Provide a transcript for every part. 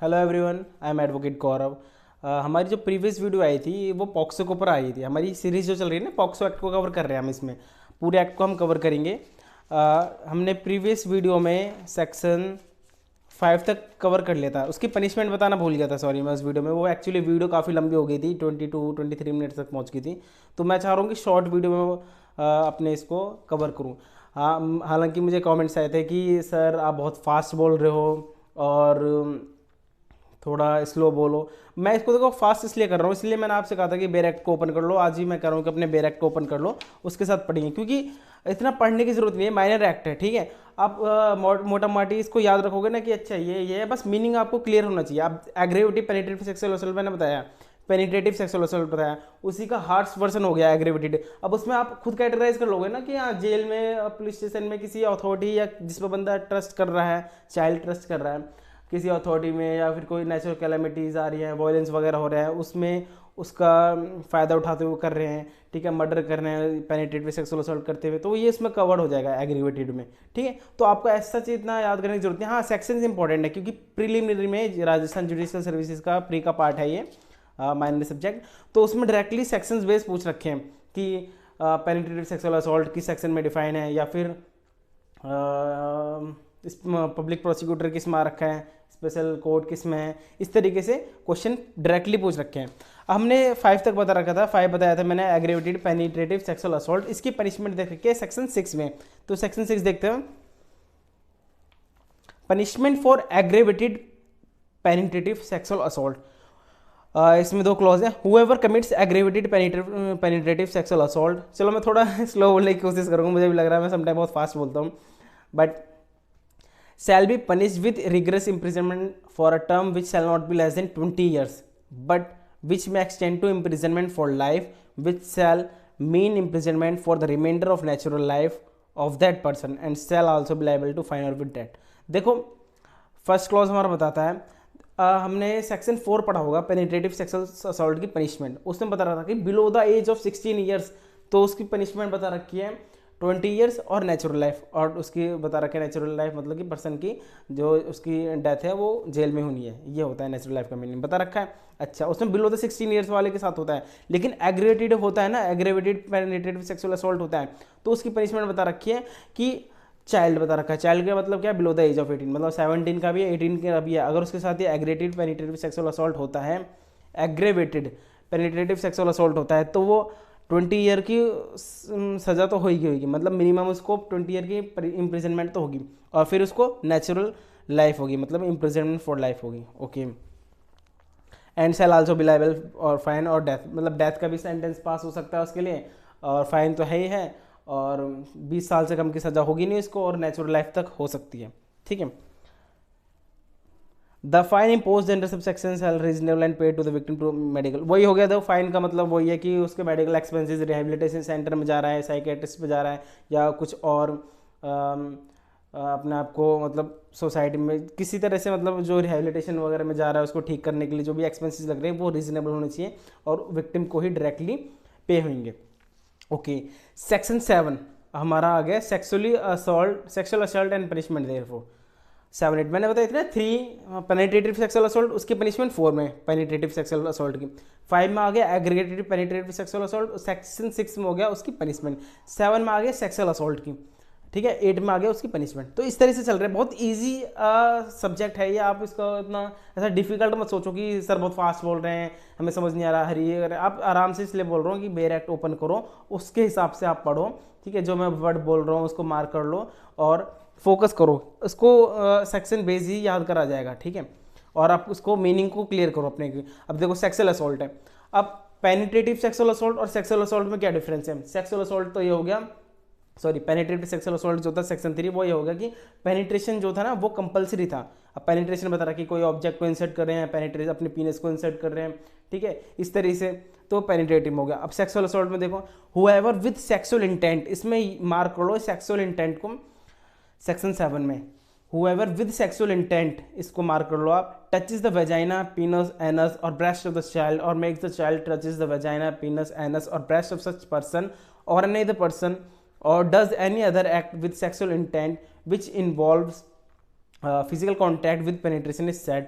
Hello everyone, I am advocate Gaurav. हमारी जो previous video आई थी वो पॉक्सो के ऊपर आई थी। हमारी सीरीज जो चल रही है ना, पॉक्सो एक्ट को कवर कर रहे हैं हम। इसमें पूरे एक्ट को हम कवर करेंगे। हमने प्रीवियस वीडियो में सेक्शन 5 तक कवर कर लिया था। उसकी पनिशमेंट बताना भूल गया था, सॉरी। मैं उस वीडियो में, वो एक्चुअली वीडियो काफ़ी लंबी हो गई थी, 22-23 मिनट तक पहुंच गई थी। तो मैं चाह रहा हूँ कि शॉर्ट वीडियो में अपने इसको कवर करूँ। हाँ, हालांकि मुझे कमेंट्स आए थे कि सर आप बहुत फास्ट बोल रहे हो और थोड़ा स्लो बोलो। मैं इसको देखो फास्ट इसलिए कर रहा हूँ, इसलिए मैंने आपसे कहा था कि बेर एक्ट को ओपन कर लो। आज ही मैं कह रहा हूँ कि अपने बेर एक्ट को ओपन कर लो, उसके साथ पढ़ेंगे, क्योंकि इतना पढ़ने की जरूरत नहीं है। माइनर एक्ट है, ठीक है। आप मोटा माटी इसको याद रखोगे ना कि अच्छा ये है, बस मीनिंग आपको क्लियर होना चाहिए। आप एग्रेवेटिव पेनिट्रेटिव सेक्सुअल असॉल्ट मैंने बताया, पेनिट्रेटिव सेक्सुअल असॉल्ट बताया, उसी का हार्श वर्जन हो गया एग्रेवेटेड। अब उसमें आप खुद कैटेगराइज कर लोगे ना कि हाँ, जेल में, पुलिस स्टेशन में किसी अथॉरिटी या जिस पर बंदा ट्रस्ट कर रहा है, चाइल्ड ट्रस्ट कर रहा है किसी अथॉरिटी में, या फिर कोई नेचुरल कैलेमिटीज़ आ रही है, वायलेंस वगैरह हो रहा है, उसमें उसका फ़ायदा उठाते हुए कर रहे हैं, ठीक है, मर्डर कर रहे हैं पेनिट्रेटिव सेक्सुअल असॉल्ट करते हुए, तो ये इसमें कवर्ड हो जाएगा एग्रीवेटेड में, ठीक है। तो आपको ऐसा चीज़ इतना याद करने की जरूरत नहीं। हाँ, सेक्शन इंपॉर्टेंट है, क्योंकि प्रीलिमिनरी में राजस्थान जुडिशियल सर्विसेज का प्री का पार्ट है ये, माइनर सब्जेक्ट। तो उसमें डायरेक्टली सेक्शंस बेस पूछ रखे हैं कि पेनिट्रेटिव सेक्सुअल असॉल्ट किस सेक्शन में डिफाइन है, या फिर इस पब्लिक प्रोसिक्यूटर किस में आ रखा है, स्पेशल कोर्ट किस में है। इस तरीके से क्वेश्चन डायरेक्टली पूछ रखे हैं। हमने 5 तक बता रखा था, 5 बताया था मैंने, एग्रेवेटेड पेनिट्रेटिव सेक्सुअल असॉल्ट। इसकी पनिशमेंट देख रखी है सेक्शन 6 में। तो सेक्शन 6 देखते हैं। Punishment for aggravated penetrative sexual assault. इसमें 2 क्लॉज है। Whoever commits aggravated penetrative sexual assault. चलो मैं थोड़ा स्लो बोलने की कोशिश करूँगा, मुझे भी लग रहा है मैं समटाइम बहुत फास्ट बोलता हूँ, but shall be punished with rigorous imprisonment for a term which shall not be less than 20 years, but which may extend to imprisonment for life, which shall mean imprisonment for the remainder of natural life of that person, and shall also be liable to fine or with debt। देखो, first clause हमारा बताता है, हमने section 4 पढ़ा होगा, penetrative sexual assault की punishment. उसमें बता रहा था कि below the age of 16 years, तो उसकी पनिशमेंट बता रखी है 20 ईयर्स और नेचुरल लाइफ। और उसकी बता रखे नेचुरल लाइफ मतलब कि पर्सन की जो उसकी डेथ है वो जेल में होनी है, ये होता है नेचुरल लाइफ का मीनिंग बता रखा है। अच्छा, उसमें बिलो द 16 ईयर्स वाले के साथ होता है, लेकिन एग्रेवेटेड होता है ना, एग्रेवेटेड पेनिट्रेटिव सेक्सुअल असॉल्ट होता है, तो उसकी पनिशमेंट बता रखी है कि चाइल्ड बता रखा है। चाइल्ड का मतलब क्या, बिलो द एज ऑफ 18, मतलब 17 का भी है, 18 का भी है। अगर उसके साथ ये एग्रेवेटेड पेनिट्रेटिव सेक्सुअल असॉल्ट होता है, एग्रेवेटेड पेनिट्रेटिव सेक्सुअल असॉल्ट होता है, तो वो 20 ईयर की सज़ा तो होगी, मतलब मिनिमम उसको 20 ईयर की इम्प्रिजनमेंट तो होगी, और फिर उसको नेचुरल लाइफ होगी, मतलब इम्प्रिजनमेंट फॉर लाइफ होगी। Okay, and shall also be liable और फाइन और डेथ, मतलब डेथ का भी सेंटेंस पास हो सकता है उसके लिए, और फाइन तो है ही है, और 20 साल से कम की सज़ा होगी नहीं इसको, और नेचुरल लाइफ तक हो सकती है, ठीक है। The fine impose under subsection shall reasonable and paid to the victim to medical. वही हो गया, दो फाइन का मतलब वही है कि उसके मेडिकल एक्सपेंसेस, रिहेबिलिटेशन सेंटर में जा रहा है, साइकेट्रिस्ट पे जा रहा है, या कुछ और अपने आप को मतलब सोसाइटी में किसी तरह से, मतलब जो रिहेबिलिटेशन वगैरह में जा रहा है उसको ठीक करने के लिए जो भी एक्सपेंसेस लग रहे हैं वो रीजनेबल होने चाहिए, और विक्टिम को ही डायरेक्टली पे होंगे। ओके, सेक्शन 7 हमारा आ गया sexual assault and punishment therefore. 7-8 मैंने बताया इतना 3 पेनिट्रेटिव सेक्सुअल असॉल्ट, उसकी पनिशमेंट 4 में पेनिट्रेटिव सेक्सुअल असॉल्ट की। 5 में आ गया aggregated penetrative sexual assault, section 6 में हो गया उसकी पनिशमेंट। 7 में आ गया सेक्सुअल असॉल्ट की, ठीक है। 8 में आ गया उसकी पनिशमेंट। तो इस तरह से चल रहा है, बहुत ईजी सब्जेक्ट है ये। आप इसको इतना ऐसा डिफिकल्ट मत सोचो कि सर बहुत फास्ट बोल रहे हैं, हमें समझ नहीं आ रहा, हरी। आप आराम से इसलिए बोल रहा हूँ कि बेर एक्ट ओपन करो, उसके हिसाब से आप पढ़ो, ठीक है। जो मैं वर्ड बोल रहा हूँ उसको मार्क कर लो और फोकस करो, उसको सेक्शन बेस ही याद करा जाएगा, ठीक है। और आप उसको मीनिंग को क्लियर करो अपने की। अब देखो सेक्सुअल असॉल्ट है, अब पेनिट्रेटिव सेक्सुअल असॉल्ट और सेक्सुअल असॉल्ट में क्या डिफरेंस है। सेक्सुअल असॉल्ट तो ये हो गया, सॉरी, पेनिट्रेटिव सेक्सुअल असॉल्ट जो था सेक्शन 3, वो ये होगा कि पेनिट्रेशन जो था ना वो कंपलसरी था। अब पेनिट्रेशन बता रहा कि कोई ऑब्जेक्ट को इंसर्ट कर रहे हैं, पेनिट्रेशन अपने पीनस को इंसर्ट कर रहे हैं, ठीक है, इस तरीके से, तो पेनिट्रेटिव हो गया। अब सेक्सुअल असॉल्ट में देखो, हुएवर विद सेक्सुअल इंटेंट, इसमें मार्क कर लो सेक्सुअल इंटेंट को, सेक्शन 7 में हुएवर विद सेक्सुअल इंटेंट, इसको मार्क कर लो आप, टचेस द वेजाइना, पीनस, एनस और ब्रेस्ट ऑफ द चाइल्ड, और makes the child touches the vagina, पीनस, anus और ब्रेस्ट ऑफ सच पर्सन और any other person, or does any other act with sexual intent which involves physical contact with penetration is said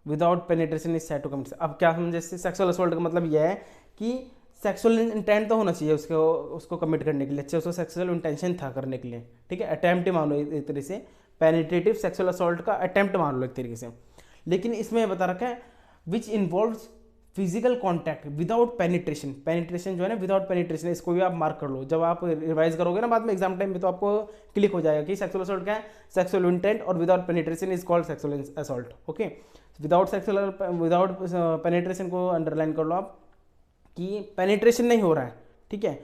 without penetration is said to commit. अब क्या समझे, sexual assault का मतलब यह है कि sexual intent तो होना चाहिए उसको कमिट करने के लिए, अच्छे उसको सेक्सुअल इंटेंशन था करने के लिए, ठीक है, अटेम्प्ट मान लो एक तरीके से, पेनिट्रेटिव सेक्सुअल असॉल्ट का अटेम्प्ट मान लो एक तरीके से। लेकिन इसमें बता रखा है which involves physical contact without penetration, penetration जो है ना विदाउट पेनिट्रेशन, इसको भी आप मार्क कर लो, जब आप रिवाइज करोगे ना बाद में एग्जाम टाइम में तो आपको क्लिक हो जाएगा कि सेक्सुअल असॉल्ट क्या है, सेक्सुअल इंटेंट और without penetration is called sexual assault. Okay, without penetration को अंडरलाइन कर लो आप कि पेनिट्रेशन नहीं हो रहा है, ठीक है,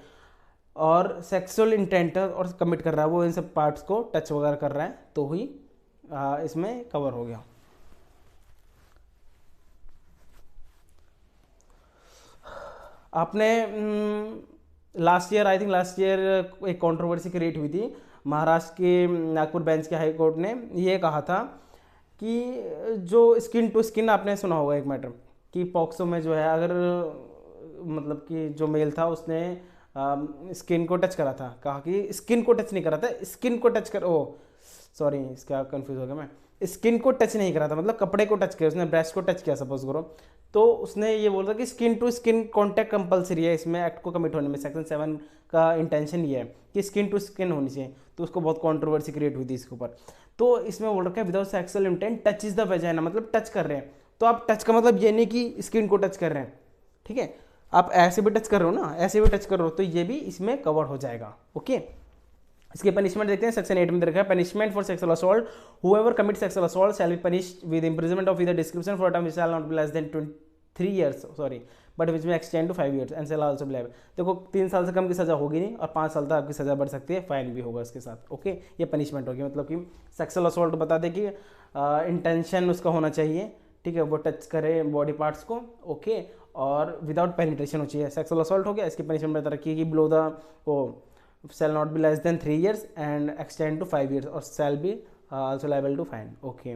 और सेक्सुअल इंटेंट और कमिट कर रहा है, वो इन सब पार्ट्स को टच वगैरह कर रहा है तो ही इसमें कवर हो गया। आपने last year, I think last year एक कंट्रोवर्सी क्रिएट हुई थी, महाराष्ट्र के नागपुर बेंच के हाई कोर्ट ने ये कहा था कि जो स्किन टू स्किन, आपने सुना होगा एक मैटर कि पॉक्सो में जो है अगर मतलब कि जो मेल था उसने स्किन को टच करा था, कहा कि स्किन को टच नहीं करा था, स्किन को टच कर, ओ सॉरी इसका कंफ्यूज हो गया मैं, स्किन को टच नहीं करा था मतलब कपड़े को टच किया, उसने ब्रेस्ट को टच किया सपोज करो, तो उसने ये बोला कि skin to skin contact compulsory है इसमें एक्ट को कमिट होने में, सेक्शन 7 का इंटेंशन ये है कि स्किन टू स्किन होनी चाहिए, तो उसको बहुत कंट्रोवर्सी क्रिएट हुई थी इसके ऊपर। तो इसमें बोल रखा है without sexual intent touch is the vagina, मतलब टच कर रहे हैं, तो आप टच का मतलब ये नहीं कि स्किन को टच कर रहे हैं, ठीक है, आप ऐसे भी टच कर रहे हो ना, ऐसे भी टच कर रहे हो, तो ये भी इसमें कवर हो जाएगा। ओके, इसकी पनिशमेंट देखते हैं, सेक्शन 8 में देखा है, punishment for sexual assault, whoever commit sexual assault shall be punished with imprisonment of either description for term which shall not be less than 3 years, sorry, but which may extend to 5 years and shall also be liable. देखो 3 साल से कम की सजा होगी नहीं और 5 साल तक आपकी सजा बढ़ सकती है, फाइन भी होगा इसके साथ। ओके, ये पनिशमेंट होगी, मतलब कि सेक्सुअल असॉल्ट बता दे कि इंटेंशन उसका होना चाहिए, ठीक है, वो टच करे बॉडी पार्ट्स को, ओके, और विदाउट पेनिट्रेशन हो चाहिए, सेक्सुअल असॉल्ट हो गया। इसकी पनिशमेंट बता रखी है कि बिलो द वो shall not be less than 3 years and extend to 5 years और shall be also liable to fine। Okay,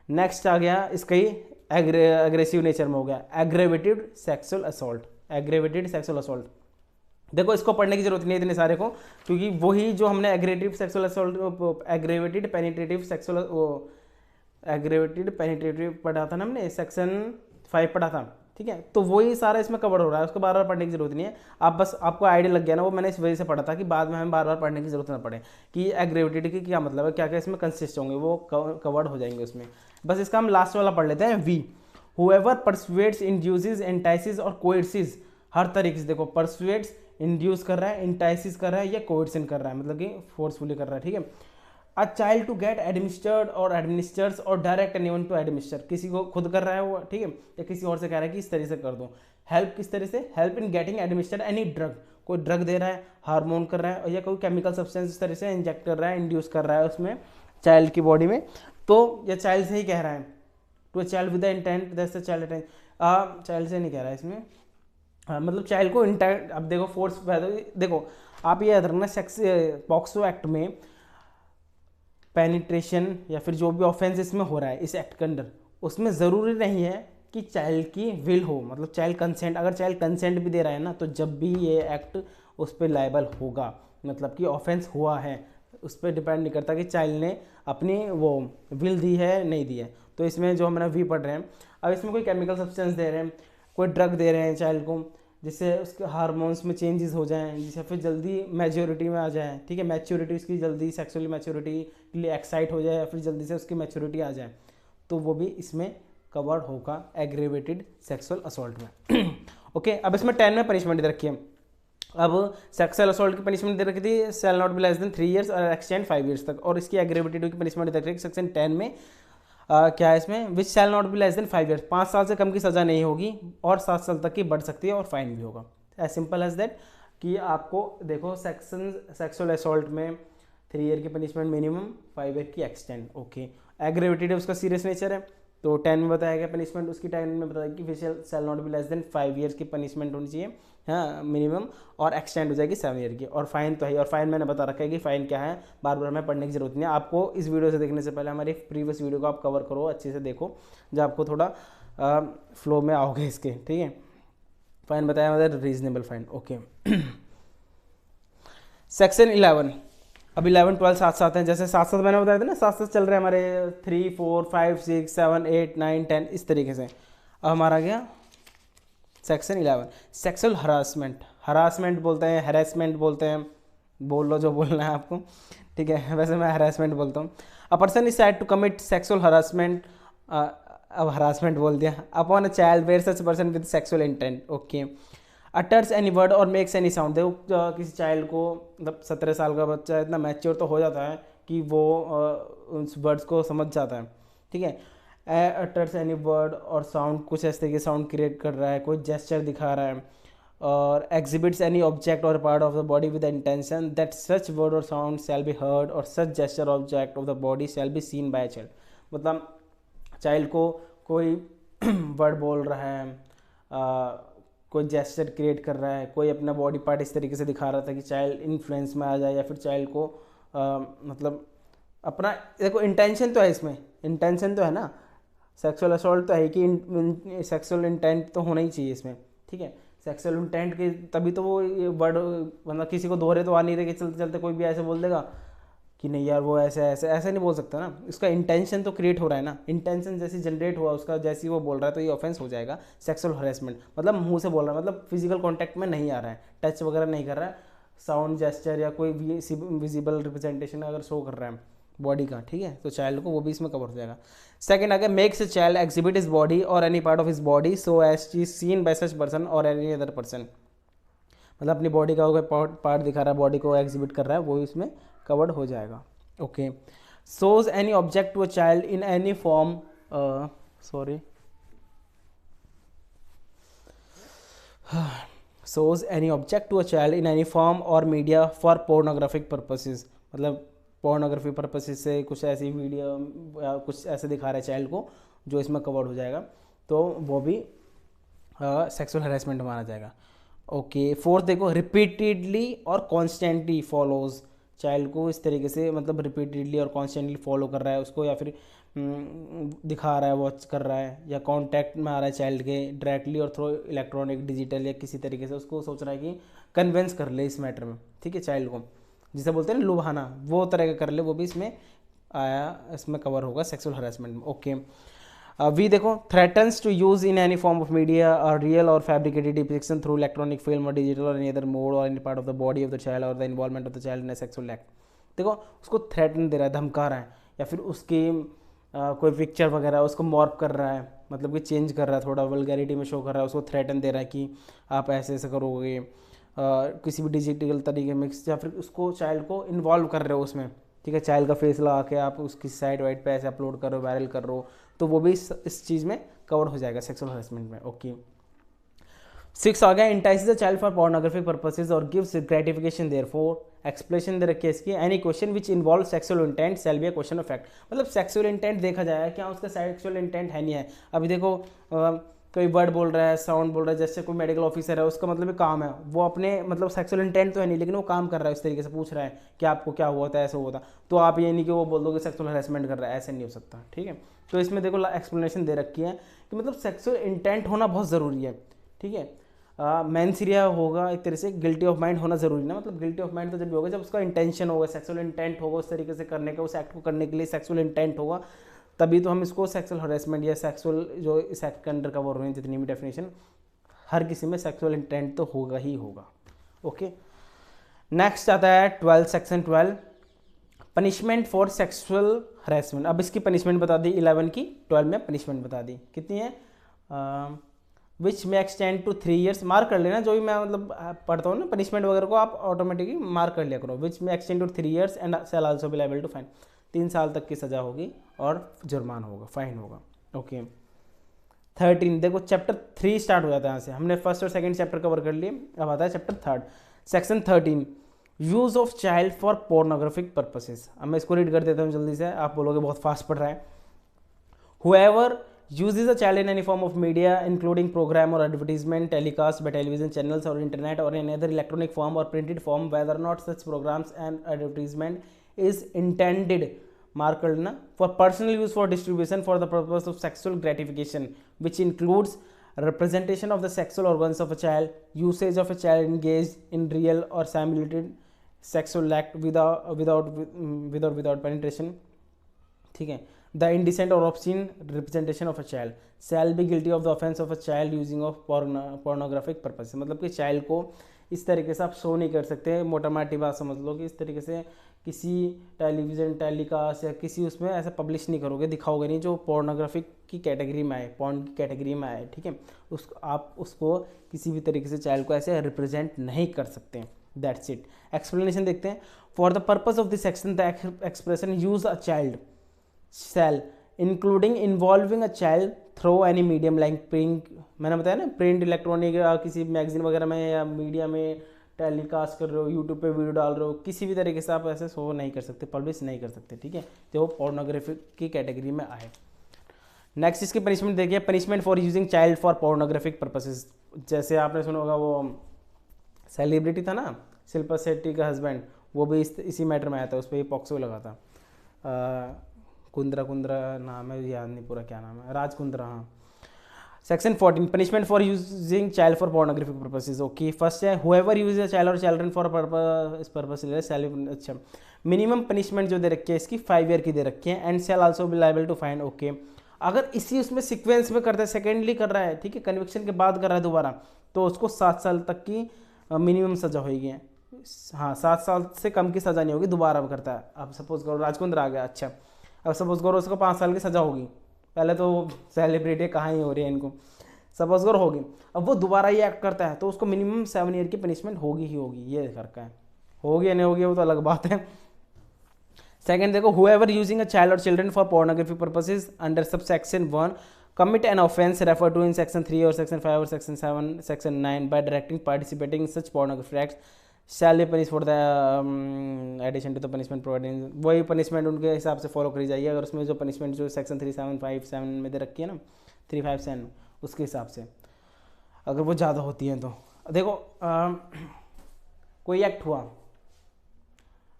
next आ गया इसका ही एग्रेसिव नेचर में हो गया aggravated sexual assault, aggravated sexual assault. देखो इसको पढ़ने की जरूरत नहीं है इतने सारे को, क्योंकि वही जो हमने aggravative sexual assault, aggravated penetrative sexual, वो एग्रेवेटेड पेनिट्रेटिव पढ़ा था ना हमने, सेक्शन 5 पढ़ा था, ठीक है, तो वही सारा इसमें कवर हो रहा है, उसको बार बार पढ़ने की जरूरत नहीं है, आप बस आपको आइडिया लग गया ना, वो मैंने इस वजह से पढ़ा था कि बाद में हमें बार बार पढ़ने की जरूरत ना पड़े कि एग्रेवेटेड की क्या मतलब है, क्या क्या इसमें कंसिस्ट होंगे, वो कवर्ड हो जाएंगे उसमें। बस इसका हम लास्ट वाला पढ़ लेते हैं, वी हुएवर परसुएट्स, इंड्यूसेस, एंटाइसिस और कोएर्सिस, हर तरीके से देखो परसुएट्स, इंड्यूस कर रहा है, इंटाइसिस कर रहा है या कोएर्सन कर रहा है, मतलब कि फोर्सफुली कर रहा है, ठीक है, a child to get administered or administers or direct any one to administer, किसी को खुद कर रहा है वो, ठीक है, या किसी और से कह रहा है कि इस तरह से कर दो, हेल्प किस तरह से, help in getting administered any drug, कोई ड्रग दे रहा है, हार्मोन कर रहा है, या कोई केमिकल सब्सटेंस इस तरह से इंजेक्ट कर रहा है, इंड्यूस कर रहा है उसमें चाइल्ड की बॉडी में, तो ये चाइल्ड से ही कह रहा है, to a child with the intent that's the child attend, child से नहीं कह रहा है इसमें, मतलब चाइल्ड को इंटेंट, अब देखो फोर्स, देखो आप ये याद रखना, सेक्स पॉक्सो एक्ट में पेनिट्रेशन या फिर जो भी ऑफेंस इसमें हो रहा है इस एक्ट के अंदर, उसमें ज़रूरी नहीं है कि चाइल्ड की विल हो, मतलब चाइल्ड कंसेंट, अगर चाइल्ड कंसेंट भी दे रहा है ना, तो जब भी ये एक्ट उस पर लायबल होगा, मतलब कि ऑफेंस हुआ है, उस पर डिपेंड नहीं करता कि चाइल्ड ने अपनी वो विल दी है नहीं दी है। तो इसमें जो हमारा वी पढ़ रहे हैं, अब इसमें कोई केमिकल सब्सटेंस दे रहे हैं, कोई ड्रग दे रहे हैं चाइल्ड को, जिससे उसके हार्मोन्स में चेंजेस हो जाएं, जिससे फिर जल्दी मैच्योरिटी में आ जाए, ठीक है, मैच्योरिटी उसकी जल्दी सेक्सुअली मैच्योरिटी के लिए एक्साइट हो जाए, या फिर जल्दी से उसकी मैच्योरिटी आ जाए, तो वो भी इसमें कवर्ड होगा एग्रेवेटेड सेक्सुअल असॉल्ट में। ओके, अब इसमें 10 में पनिशमेंट दे रखी है, अब सेक्सुअल असॉल्ट की पनिशमेंट दे रखी थी शैल not be less than 3 years और एक्सटेंड 5 years तक, और इसकी एग्रेवेटेड की पनिशमेंट दे रखी है सेक्शन 10 में, क्या है इसमें, which shall not be less than 5 years, 5 साल से कम की सज़ा नहीं होगी और 7 साल तक की बढ़ सकती है और फाइन भी होगा, एज सिंपल एज दैट। कि आपको देखो सेक्शन सेक्सुअल असॉल्ट में 3 year की पनिशमेंट मिनिमम, 5 year की एक्सटेंड, ओके, एग्रेवेटेड उसका सीरियस नेचर है, तो 10 में बताया गया पनिशमेंट उसकी, 10 में बताया कि which shall not be less than 5 years की पनिशमेंट होनी चाहिए, हाँ मिनिमम, और एक्सटेंड हो जाएगी 7 year की, और फाइन तो है, और फाइन मैंने बता रखा है कि फाइन क्या है, बार बार हमें पढ़ने की जरूरत नहीं है, आपको इस वीडियो से देखने से पहले हमारी प्रीवियस वीडियो को आप कवर करो, अच्छे से देखो, जब आपको थोड़ा फ्लो में आओगे इसके, ठीक है। फाइन बताया मतलब रीजनेबल फाइन, ओके। सेक्शन 11 अब 11 12 साथ साथ हैं, जैसे साथ साथ मैंने बताया था ना, साथ साथ चल रहे हैं हमारे 3 4 5 6 7 8 9 10 इस तरीके से। अब हमारा गया सेक्शन 11, सेक्सुअल हरासमेंट। हरासमेंट बोलते हैं, हैरेसमेंट बोलते हैं, बोल लो जो बोलना है आपको, ठीक है, वैसे मैं हरासमेंट बोलता हूँ। A person is said to commit sexual harassment, अब हरासमेंट बोल दिया, upon a child where such person with sexual intent, okay. Utters any word or makes any sound, देखो किसी चाइल्ड को, मतलब 17 साल का बच्चा इतना मैच्योर तो हो जाता है कि वो उस वर्ड्स को समझ जाता है, ठीक है। Utters any word or sound, कुछ ऐसे के साउंड क्रिएट कर रहा है, कोई जेस्चर दिखा रहा है, और exhibits any object or part of the body with intention that such word or sound shall be heard or such gesture object of the body shall be seen by child. मतलब child को कोई word बोल रहा है, कोई gesture create कर रहा है, कोई अपना बॉडी पार्ट इस तरीके से दिखा रहा था कि चाइल्ड इन्फ्लुएंस में आ जाए, या फिर चाइल्ड को मतलब अपना, देखो इंटेंशन तो है इसमें, इंटेंशन तो है ना, सेक्सुअल असॉल्ट तो है कि सेक्सुअल इंटेंट तो होना ही चाहिए इसमें, ठीक है। सेक्सुअल इंटेंट के तभी तो वो ये वर्ड, मतलब किसी को दोहरे तो आ नहीं रहे कि चलते चलते कोई भी ऐसे बोल देगा कि नहीं यार वो ऐसे ऐसे ऐसे नहीं बोल सकता ना, इसका इंटेंशन तो क्रिएट हो रहा है ना, इंटेंशन जैसी जनरेट हुआ उसका, जैसी वो बोल रहा है तो ये ऑफेंस हो जाएगा सेक्सुअल हरेसमेंट। मतलब मुंह से बोल रहा है, मतलब फिजिकल कॉन्टैक्ट में नहीं आ रहा है, टच वगैरह नहीं कर रहा है, साउंड जेस्चर या कोई विजिबल रिप्रेजेंटेशन अगर शो कर रहा है बॉडी का, ठीक है, तो चाइल्ड को वो भी इसमें कवर हो जाएगा। सेकंड अगर makes a child exhibit his body or any part of his body so as to seen by such person or any other person, मतलब अपनी बॉडी का कोई पार्ट दिखा रहा है, बॉडी को एग्जिबिट कर रहा है, वो इसमें कवर्ड हो जाएगा, okay. shows any object to a child in any form, sorry shows any object to a child in any form or media for pornographic purposes, मतलब पोर्नोग्राफी पर्पसेस से कुछ ऐसी वीडियो या कुछ ऐसे दिखा रहा है चाइल्ड को जो इसमें कवर हो जाएगा, तो वो भी सेक्सुअल हरेसमेंट माना जाएगा, ओके। फोर्थ देखो रिपीटेडली और कॉन्स्टेंटली फॉलोज, चाइल्ड को इस तरीके से मतलब रिपीटेडली और कॉन्स्टेंटली फॉलो कर रहा है उसको, या फिर दिखा रहा है, वॉच कर रहा है, या कांटेक्ट में आ रहा है चाइल्ड के डायरेक्टली और थ्रू इलेक्ट्रॉनिक डिजिटल या किसी तरीके से उसको सोच रहा है कि कन्विंस कर ले इस मैटर में, ठीक है, चाइल्ड को जिसे बोलते हैं ना लुभाना, वो तरह का कर ले, वो भी इसमें आया, इसमें कवर होगा सेक्सुअल हरासमेंट में, ओके। वी देखो threatens to use in any form of media or real or fabricated depiction through electronic film or digital or any other mode or any part of the body of the child or the involvement of the child in a sexual act, देखो उसको threaten दे रहा है, धमका रहा है, या फिर उसकी कोई पिक्चर वगैरह उसको मॉर्फ कर रहा है, मतलब कि चेंज कर रहा है, थोड़ा वल्गैरिटी में शो कर रहा है, उसको थ्रेटन दे रहा है कि आप ऐसे ऐसे करोगे, किसी भी डिजिटल तरीके में, या फिर उसको चाइल्ड को इन्वॉल्व कर रहे हो उसमें, ठीक है, चाइल्ड का फेस लगा के आप उसकी साइड वाइड पे ऐसे अपलोड कर रहे हो, वायरल कर रहे हो, तो वो भी इस चीज़ में कवर हो जाएगा सेक्सुअल हरेसमेंट में, ओके। 6 आ गया entices the child for pornographic purposes or gives gratification therefor explanation दे रखी है इसकी, any question which involve sexual intent shall be a question of fact, मतलब सेक्सुअल इंटेंट देखा जाएगा क्या उसका सेक्सुअल इंटेंट है नहीं है। अभी देखो कोई वर्ड बोल रहा है, साउंड बोल रहा है, जैसे कोई मेडिकल ऑफिसर है उसका मतलब काम है, वो अपने मतलब सेक्सुअल इंटेंट तो है नहीं, लेकिन वो काम कर रहा है इस तरीके से, पूछ रहा है कि आपको क्या हुआ था, ऐसा हुआ था, तो आप ये नहीं कि वो बोल दो कि सेक्सुअल हरेसमेंट कर रहा है, ऐसे नहीं हो सकता, ठीक है। तो इसमें देखो एक्सप्लेनेशन दे रखी है कि मतलब सेक्सुअल इंटेंट होना बहुत ज़रूरी है, ठीक है। मैंसिरिया होगा एक तरह से, गिल्टी ऑफ माइंड होना जरूरी ना, मतलब गिल्टी ऑफ माइंड तो जब भी होगा जब उसका इंटेंशन होगा, सेक्सुअल इंटेंट होगा उस तरीके से करने का, उस एक्ट को करने के लिए सेक्सुअल इंटेंट होगा, तभी तो हम इसको सेक्सुअल हरेसमेंट या सेक्सुअल जो इस एक्ट के अंडर कवर हो रहे हैं जितनी भी डेफिनेशन, हर किसी में सेक्सुअल इंटेंट तो होगा ही होगा, ओके। नेक्स्ट आता है 12 section 12 punishment for sexual harassment. अब इसकी पनिशमेंट बता दी 11 की, 12 में पनिशमेंट बता दी कितनी है, विच may extend to 3 years, mark कर लेना जो भी मैं मतलब पढ़ता हूँ ना पनिशमेंट वगैरह को, आप ऑटोमेटिकली मार्क कर लिया करो, which may extend to 3 years and shall also be liable to fine, 3 साल तक की सज़ा होगी और जुर्मान होगा, फाइन होगा, ओके। 13 देखो चैप्टर 3 स्टार्ट हो जाता है यहाँ से, हमने फर्स्ट और सेकंड चैप्टर कवर कर लिए, अब आता है chapter 3 section 13 use of child for pornographic purposes. अब मैं इसको रीड कर देता हूँ जल्दी से, आप बोलोगे बहुत फास्ट पढ़ रहा है। Whoever uses a child in any form of media including program or advertisement telecast by television channels or internet or in other electronic form or printed form whether or not such programs and advertisement is intended mark karna for personal use for distribution for the purpose of sexual gratification which includes representation of the sexual organs of a child, usage of a child engaged in real or sexual act without penetration, ठीक है, the indecent और obscene representation of a child shall be guilty of the offence of a child using of pornographic purpose. मतलब कि child को इस तरीके से आप शो नहीं कर सकते, मोटा माटी बात समझ लो कि इस तरीके से किसी टेलीविज़न टेलीकास्ट या किसी उसमें ऐसा पब्लिश नहीं करोगे, दिखाओगे नहीं जो पोर्नोग्राफिक की कैटेगरी में आए, पॉर्न की कैटेगरी में आए, ठीक है। आप उसको किसी भी तरीके से चाइल्ड को ऐसे रिप्रेजेंट नहीं कर सकते। That's it. एक्सप्लेनेशन देखते हैं। For the purpose of this section the expression use a child shall including involving a child through any medium like print, मैंने बताया ना, प्रिंट, इलेक्ट्रॉनिक या किसी मैगजीन वगैरह में या मीडिया में टेलीकास्ट कर रहे हो, यूट्यूब पे वीडियो डाल रहे हो, किसी भी तरीके से आप ऐसे शो नहीं कर सकते, पब्लिश नहीं कर सकते, ठीक है। तो वो पोर्नोग्राफी की कैटेगरी में आए। नेक्स्ट इसकी पनिशमेंट देखिए, punishment for using child for pornographic purposes. जैसे आपने सुना होगा वो सेलिब्रिटी था ना, शिल्पा शेट्टी का हस्बैंड, वो भी इसी मैटर में आया था, उस पर पॉक्सो लगा था। कुंद्रा नाम है, याद नहीं पूरा क्या नाम है, राज कुंद्रा, हाँ। Section 14 punishment for using child for pornographic purposes. Okay, first है हुएवर यूज अ चाइल्ड और चिल्ड्रन फॉर पर्पस। अच्छा, मिनिमम पनिशमेंट जो दे रखी है इसकी 5 ईयर की दे रखी है, and shall also be liable to fine. Okay, अगर इसी उसमें सीक्वेंस में करता है, सेकेंडली कर रहा है, ठीक है, कन्विक्शन के बाद कर रहा है दोबारा, तो उसको 7 साल तक की मिनिमम सजा होगी। हाँ, 7 साल से कम की सजा नहीं होगी, दोबारा करता है। अब सपोज करो राजकुंद्र आ गया, अच्छा, अब सपोज करो उसको 5 साल की सजा होगी, पहले तो सेलिब्रिटी कहाँ ही हो रही है इनको, सपोज करो होगी, अब वो दोबारा ये एक्ट करता है तो उसको मिनिमम 7 ईयर की पनिशमेंट होगी ही होगी। ये फर्क है, होगी या नहीं होगी वो तो अलग बात है। सेकंड देखो, हुएवर यूजिंग अ चाइल्ड और children for pornography purposes under sub section 1 commit an offense referred to in section 3 or section 5 or section 7 section 9 by directing participating in such pornography acts shall be punished for the addition to the punishment providing। वही punishment उनके हिसाब से follow करी जाएगी। अगर उसमें जो punishment जो सेक्शन 375 में दे रखी है ना, 357 उसके हिसाब से अगर वो ज़्यादा होती हैं तो देखो, कोई एक्ट हुआ,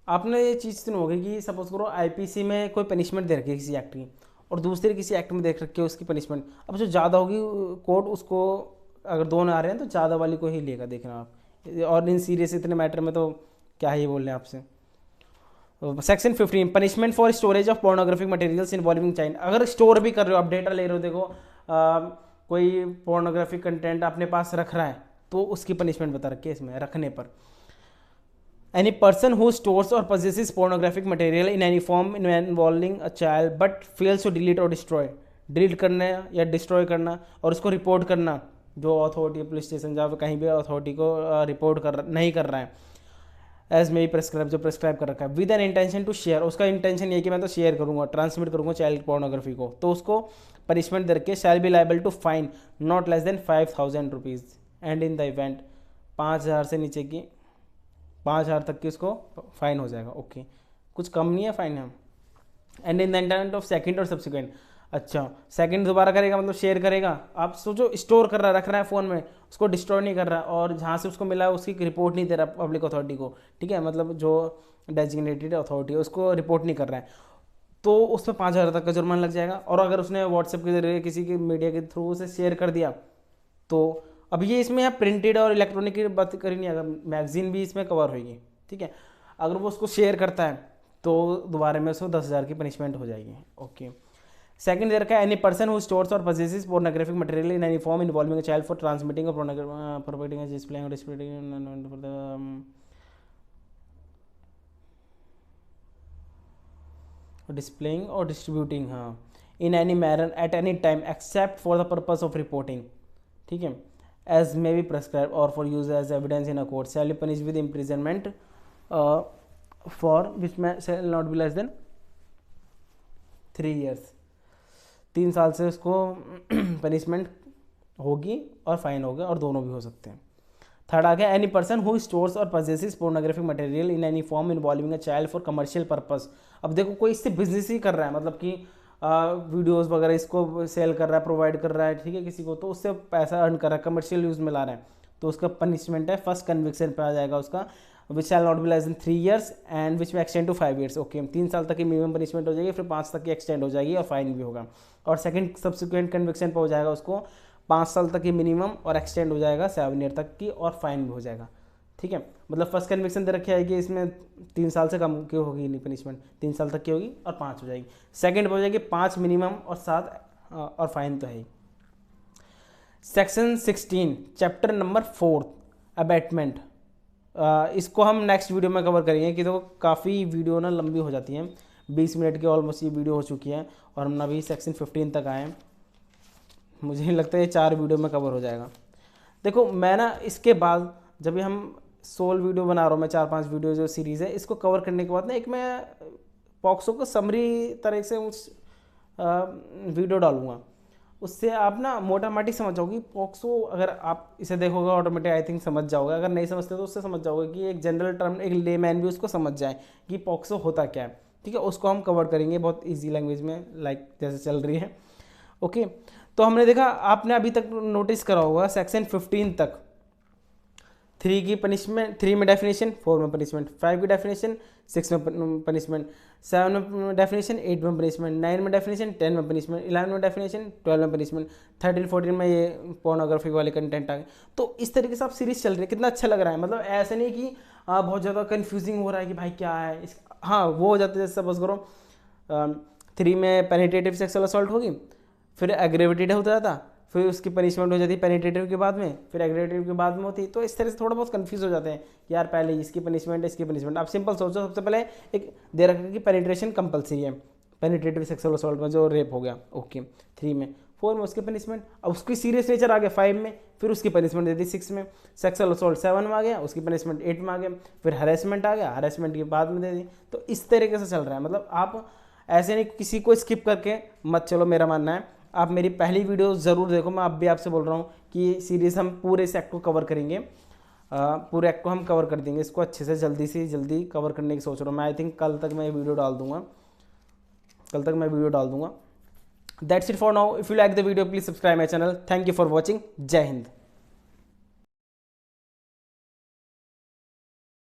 आपने ये चीज़ सुनी होगी कि सपोज करो आईपीसी में कोई पनिशमेंट दे रखी है किसी एक्ट की, और दूसरे किसी एक्ट में देख रखी है उसकी पनिशमेंट। अब जो ज़्यादा होगी कोर्ट उसको, अगर दोनों आ रहे हैं तो ज़्यादा वाली को ही लेगा, देखना आप। और इन सीरियस इतने मैटर में तो क्या ही बोल रहे हैं आपसे। Section 15 punishment for storage of pornographic materials involving child. अगर स्टोर भी कर रहे हो, आप डेटा ले रहे हो, देखो कोई पोर्नोग्राफिक कंटेंट अपने पास रख रहा है तो उसकी पनिशमेंट बता रखी है इसमें, रखने पर। Any person who stores or possesses pornographic material in any form involving a child but fails to delete or destroy, delete करना या डिस्ट्रॉय करना और उसको रिपोर्ट करना, जो अथॉरिटी पुलिस स्टेशन जहाँ पे कहीं भी अथॉरिटी को रिपोर्ट नहीं कर रहा है, एज मे प्रेस्क्राइब, जो प्रेस्क्राइब कर रखा है, with an intention to share, उसका इंटेंशन ये कि मैं तो शेयर करूँगा, ट्रांसमिट करूँगा चाइल्ड पोर्नोग्राफी को, तो उसको पनिशमेंट दे रखे, shall be liable to fine not less than 5,000 rupees and in the event 5,000 से नीचे की 5,000 तक की उसको फाइन हो जाएगा। ओके, कुछ कम नहीं है फाइन हम। And in the intent of second और सब्सिक्वेंट, अच्छा सेकंड दोबारा करेगा मतलब शेयर करेगा। आप सोचो स्टोर कर रहा है, रख रहा है फ़ोन में, उसको डिस्ट्रॉय नहीं कर रहा, और जहाँ से उसको मिला है उसकी रिपोर्ट नहीं दे रहा पब्लिक अथॉरिटी को, ठीक है, मतलब जो डेजिग्नेटेड अथॉरिटी है उसको रिपोर्ट नहीं कर रहा है, तो उस पर 5,000 तक का जुर्माना लग जाएगा। और अगर उसने व्हाट्सएप के जरिए किसी की मीडिया के थ्रू उसे शेयर कर दिया, तो अब ये इसमें यहाँ प्रिंटेड और इलेक्ट्रॉनिक की बात करी नहीं, अगर मैगजीन भी इसमें कवर होगी, ठीक है। अगर वो उसको शेयर करता है तो दोबारा में उसको 10,000 की पनिशमेंट हो जाएगी। ओके, सेकंड दे रखा है, एनी पर्सन हु स्टोर्स और possesses pornographic material in any form involving a child for transmitting और प्रोवाइडिंग डिस्प्लेइंग और डिस्प्लेइंग फॉर द डिस्प्लेइंग और डिस्ट्रीब्यूटिंग, हाँ, in any manner at any time except for the purpose of reporting, ठीक है, as may be prescribed or for use as evidence in a court shall be punished with imprisonment for which may shall not be less than 3 years। 3 साल से उसको punishment होगी और fine होगा, और दोनों भी हो सकते हैं। थर्ड आ गया, एनी पर्सन हु स्टोर्स और possesses pornographic material in any form involving a child for commercial purpose। अब देखो कोई इससे बिजनेस ही कर रहा है, मतलब कि वीडियोस वगैरह इसको सेल कर रहा है, प्रोवाइड कर रहा है, ठीक है, किसी को, तो उससे पैसा अर्न कर रहा है, कमर्शियल यूज़ में ला रहा है, तो उसका पनिशमेंट है फर्स्ट कन्विक्शन पे आ जाएगा उसका, which shall not be less than 3 years and which may extend to 5 years। Okay, 3 साल तक की मिनिमम पनिशमेंट हो जाएगी, फिर 5 तक की एक्सटेंड हो जाएगी और फाइन भी होगा। और सेकंड सब्सिक्वेंट कन्विक्शन पे हो जाएगा उसको 5 साल तक की मिनिमम और एक्सटेंड हो जाएगा 7 year तक की, और फाइन भी हो जाएगा, ठीक है, मतलब फर्स्ट कन्विक्शन दे रखा है कि इसमें 3 साल से कम की होगी नहीं पनिशमेंट, 3 साल तक की होगी और 5 हो जाएगी। सेकंड हो जाएगी 5 मिनिमम और 7 और फाइन तो है ही। सेक्शन 16 चैप्टर नंबर 4 अबैटमेंट, इसको हम नेक्स्ट वीडियो में कवर करेंगे कि तो काफ़ी वीडियो ना लंबी हो जाती हैं, 20 मिनट की ऑलमोस्ट ये वीडियो हो चुकी है और हम अभी सेक्शन 15 तक आए हैं। मुझे नहीं लगता ये 4 वीडियो में कवर हो जाएगा। देखो मैं ना इसके बाद जब हम 16 वीडियो बना रहा हूँ मैं, 4-5 वीडियो जो सीरीज़ है इसको कवर करने के बाद ना एक मैं पॉक्सो को समरी तरह से उस वीडियो डालूंगा, उससे आप ना मोटा माटी समझ जाओगे पॉक्सो। अगर आप इसे देखोगे ऑटोमेटिक आई थिंक समझ जाओगे, अगर नहीं समझते तो उससे समझ जाओगे कि एक जनरल टर्म एक लेमैन भी उसको समझ जाए कि पॉक्सो होता क्या है। ठीक है, उसको हम कवर करेंगे बहुत इजी लैंग्वेज में, लाइक जैसे चल रही है। ओके, तो हमने देखा, आपने अभी तक नोटिस करा होगा सेक्शन 15 तक 3 की पनिशमेंट, 3 में डेफिनेशन, 4 में पनिशमेंट, 5 की डेफिनेशन, 6 में पनिशमेंट, 7 में डेफिनेशन, 8 में पनिशमेंट, 9 में डेफिनेशन, 10 में पनिशमेंट, 11 में डेफिनेशन, 12 में पनिशमेंट, 13, 14 में ये पोर्नोग्राफी वाले कंटेंट आ गए। तो इस तरीके से आप सीरीज चल रही है, कितना अच्छा लग रहा है। मतलब ऐसे नहीं कि बहुत ज़्यादा कन्फ्यूजिंग हो रहा है कि भाई क्या है इस, हाँ वो हो जाता है। जैसे सपोज करो 3 में पेनिट्रेटिव सेक्सुअल असॉल्ट होगी, फिर एग्रेवेटेड होता जाता, फिर उसकी पनिशमेंट हो जाती है पेनिट्रेटिव के बाद में, फिर एग्रेवेटिव के बाद में होती। तो इस तरह से थोड़ा बहुत कंफ्यूज हो जाते हैं कि यार पहले इसकी पनिशमेंट, इसकी पनिशमेंट। आप सिंपल सोचो, सबसे पहले एक दे रखा है कि पेनिट्रेशन कंपलसरी है पेनिट्रेटिव सेक्सुअल असॉल्ट में जो रेप हो गया, ओके 3 में, 4 में उसकी पनिशमेंट, अब उसकी सीरियस नेचर आ गया 5 में, फिर उसकी पनिशमेंट दे दी 6 में, सेक्सुअल असॉल्ट 7 में आ गया, उसकी पनिशमेंट 8 में आ गया, फिर हरेसमेंट आ गया, हरेसमेंट के बाद में दे दी। तो इस तरीके से चल रहा है। मतलब आप ऐसे नहीं किसी को स्किप करके मत चलो, मेरा मानना है। आप मेरी पहली वीडियो ज़रूर देखो, मैं अब भी आपसे बोल रहा हूँ कि सीरीज़ हम पूरे इस एक्ट को कवर करेंगे, पूरे एक्ट को हम कवर कर देंगे, इसको अच्छे से जल्दी कवर करने की सोच रहा हूँ मैं। आई थिंक कल तक मैं वीडियो डाल दूंगा, that's it for now. If you like the video please subscribe my channel. Thank you for watching. जय हिंद।